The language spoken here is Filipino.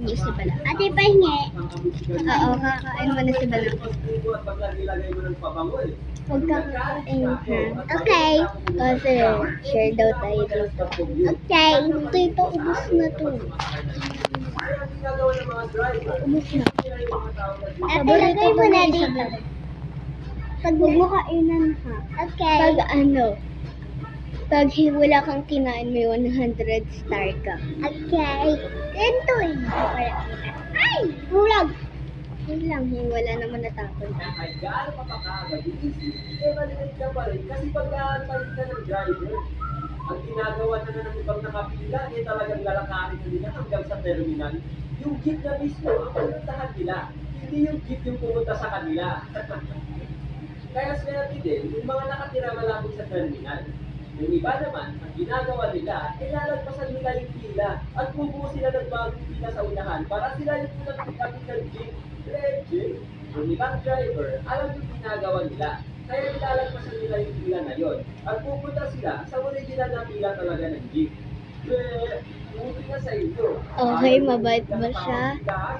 Hindi si Bala. Ate, pahingi. Oo, kakain mo na si Bala. Huwag kakain, ha? Okay. Kasi, share daw tayo dito. Okay. Ito, ubus na to. Ubus na. Ate, lagay mo na dito. Pag huwag mo kainan, ha? Okay. Pag wala kang kinain, may 100 star ka. Okay. Ganito eh. Ay! Bulag! Yun lang, wala naman natapon. Kahit gaano ka pa kaagad iisip, maliit ka pa rin kasi pag-aantayin ka ng driver, ang ginagawa na ng ibang nakapila, talagang lalakarin na nila hanggang sa terminal. Yung jeep na mismo ang pinuntahan nila, hindi yung jeep yung pumunta sa kanila. Kaya swerte din, yung mga nakatira malapit sa terminal. Yung iba naman, ang ginagawa nila, lalagpasan nila yung pila at bubuo sila ng bagong pila sa unahan para sila yung unang pick-up ng jeep. Legend! Yung ibang driver, alam yung ginagawa nila. Kaya nilalagpasan nila yung pila na yon at pupunta sila sa original na pila talaga ng jeep. Buti na sa inyo. Okay, mabait ba siya?